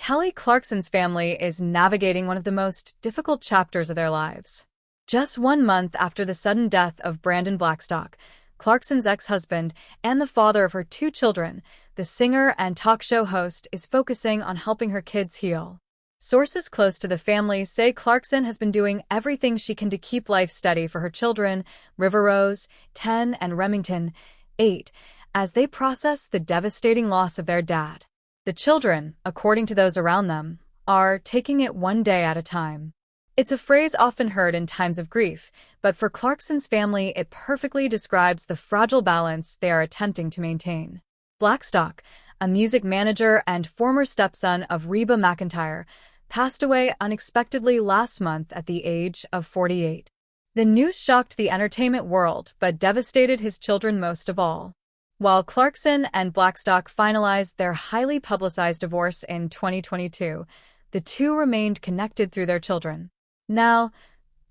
Kelly Clarkson's family is navigating one of the most difficult chapters of their lives. Just 1 month after the sudden death of Brandon Blackstock, Clarkson's ex-husband and the father of her 2 children, the singer and talk show host is focusing on helping her kids heal. Sources close to the family say Clarkson has been doing everything she can to keep life steady for her children, River Rose, 10, and Remington, 8, as they process the devastating loss of their dad. The children, according to those around them, are taking it one day at a time. It's a phrase often heard in times of grief, but for Clarkson's family, it perfectly describes the fragile balance they are attempting to maintain. Blackstock, a music manager and former stepson of Reba McEntire, passed away unexpectedly last month at the age of 48. The news shocked the entertainment world but devastated his children most of all. While Clarkson and Blackstock finalized their highly publicized divorce in 2022, the two remained connected through their children. Now,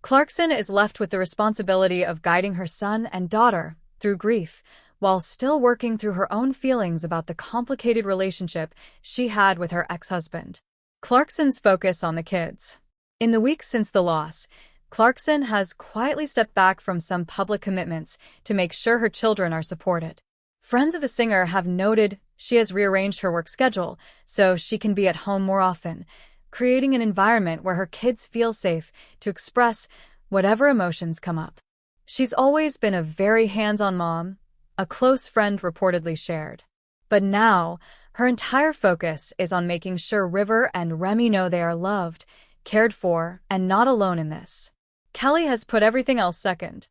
Clarkson is left with the responsibility of guiding her son and daughter through grief, while still working through her own feelings about the complicated relationship she had with her ex-husband. Clarkson's focus on the kids. In the weeks since the loss, Clarkson has quietly stepped back from some public commitments to make sure her children are supported. Friends of the singer have noted she has rearranged her work schedule so she can be at home more often, creating an environment where her kids feel safe to express whatever emotions come up. She's always been a very hands-on mom, a close friend reportedly shared. But now, her entire focus is on making sure River and Remy know they are loved, cared for, and not alone in this. Kelly has put everything else second.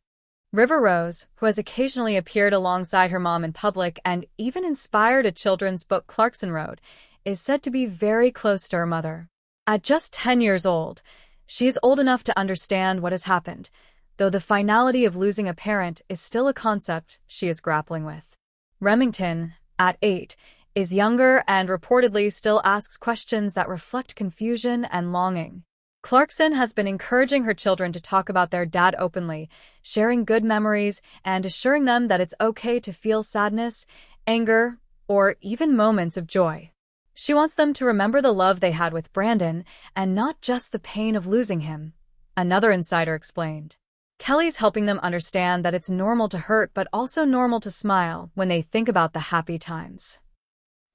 River Rose, who has occasionally appeared alongside her mom in public and even inspired a children's book Clarkson wrote, is said to be very close to her mother. At just 10 years old, she is old enough to understand what has happened, though the finality of losing a parent is still a concept she is grappling with. Remington, at 8, is younger and reportedly still asks questions that reflect confusion and longing. Clarkson has been encouraging her children to talk about their dad openly, sharing good memories and assuring them that it's okay to feel sadness, anger, or even moments of joy. She wants them to remember the love they had with Brandon and not just the pain of losing him, another insider explained. Kelly's helping them understand that it's normal to hurt but also normal to smile when they think about the happy times.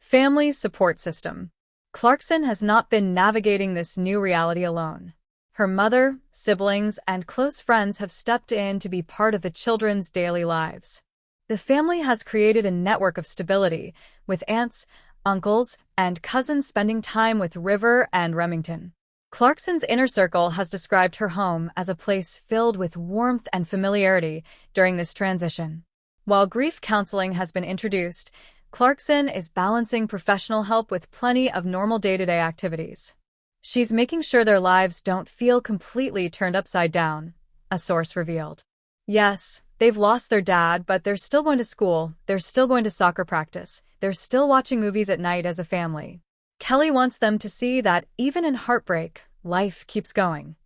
Family support system. Clarkson has not been navigating this new reality alone. Her mother, siblings, and close friends have stepped in to be part of the children's daily lives. The family has created a network of stability, with aunts, uncles, and cousins spending time with River and Remington. Clarkson's inner circle has described her home as a place filled with warmth and familiarity during this transition. While grief counseling has been introduced, Clarkson is balancing professional help with plenty of normal day-to-day activities. She's making sure their lives don't feel completely turned upside down, a source revealed. Yes, they've lost their dad, but they're still going to school, they're still going to soccer practice, they're still watching movies at night as a family. Kelly wants them to see that even in heartbreak, life keeps going.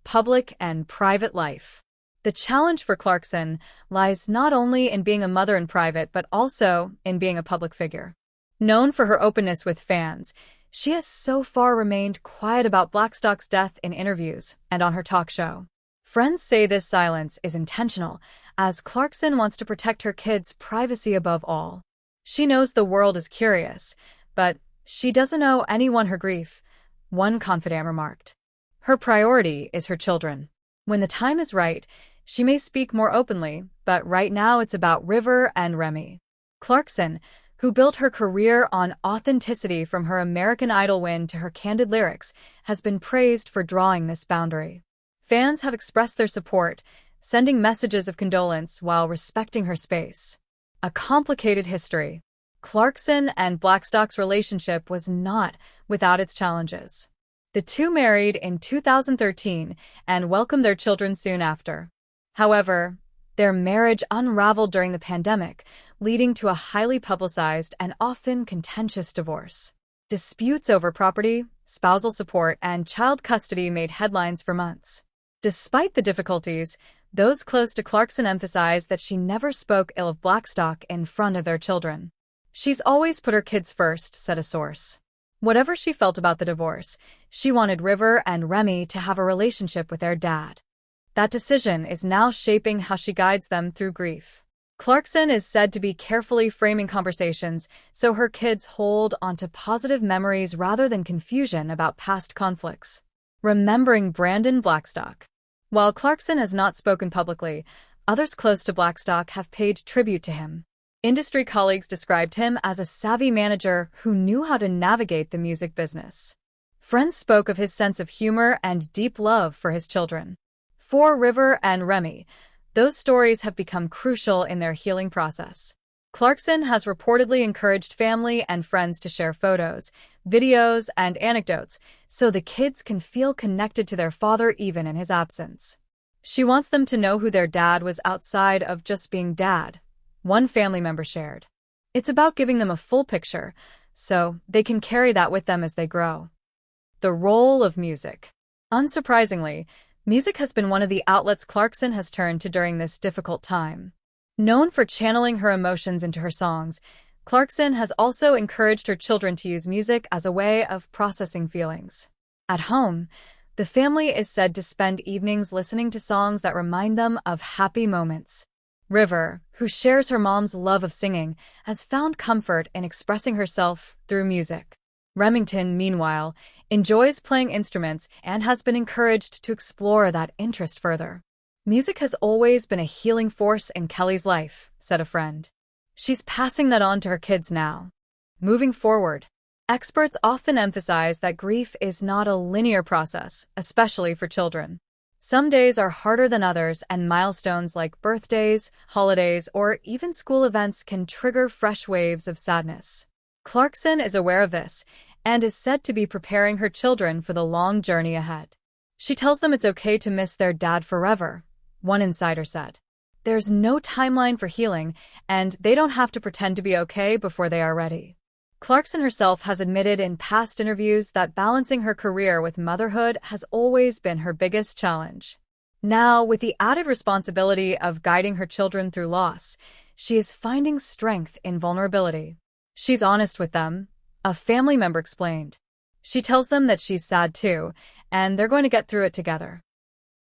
Public and private life. The challenge for Clarkson lies not only in being a mother in private but also in being a public figure. Known for her openness with fans, she has so far remained quiet about Blackstock's death in interviews and on her talk show. Friends say this silence is intentional, as Clarkson wants to protect her kids' privacy above all. She knows the world is curious, but she doesn't owe anyone her grief, one confidant remarked. Her priority is her children. When the time is right, she may speak more openly, but right now it's about River and Remy. Clarkson, who built her career on authenticity from her American Idol win to her candid lyrics, has been praised for drawing this boundary. Fans have expressed their support, sending messages of condolence while respecting her space. A complicated history. Clarkson and Blackstock's relationship was not without its challenges. The two married in 2013 and welcomed their children soon after. However, their marriage unraveled during the pandemic, leading to a highly publicized and often contentious divorce. Disputes over property, spousal support, and child custody made headlines for months. Despite the difficulties, those close to Clarkson emphasized that she never spoke ill of Blackstock in front of their children. She's always put her kids first, said a source. Whatever she felt about the divorce, she wanted River and Remy to have a relationship with their dad. That decision is now shaping how she guides them through grief. Clarkson is said to be carefully framing conversations so her kids hold onto positive memories rather than confusion about past conflicts. Remembering Brandon Blackstock. While Clarkson has not spoken publicly, others close to Blackstock have paid tribute to him. Industry colleagues described him as a savvy manager who knew how to navigate the music business. Friends spoke of his sense of humor and deep love for his children. For River and Remy, those stories have become crucial in their healing process. Clarkson has reportedly encouraged family and friends to share photos, videos, and anecdotes so the kids can feel connected to their father even in his absence. She wants them to know who their dad was outside of just being dad, one family member shared. It's about giving them a full picture so they can carry that with them as they grow. The role of music. Unsurprisingly, music has been one of the outlets Clarkson has turned to during this difficult time. Known for channeling her emotions into her songs, Clarkson has also encouraged her children to use music as a way of processing feelings. At home, the family is said to spend evenings listening to songs that remind them of happy moments. River, who shares her mom's love of singing, has found comfort in expressing herself through music. Remington, meanwhile, enjoys playing instruments and has been encouraged to explore that interest further. Music has always been a healing force in Kelly's life, said a friend. She's passing that on to her kids now. Moving forward, experts often emphasize that grief is not a linear process, especially for children. Some days are harder than others, and milestones like birthdays, holidays, or even school events can trigger fresh waves of sadness. Clarkson is aware of this and is said to be preparing her children for the long journey ahead. She tells them it's okay to miss their dad forever, one insider said. There's no timeline for healing, and they don't have to pretend to be okay before they are ready. Clarkson herself has admitted in past interviews that balancing her career with motherhood has always been her biggest challenge. Now, with the added responsibility of guiding her children through loss, she is finding strength in vulnerability. She's honest with them, a family member explained. She tells them that she's sad too, and they're going to get through it together.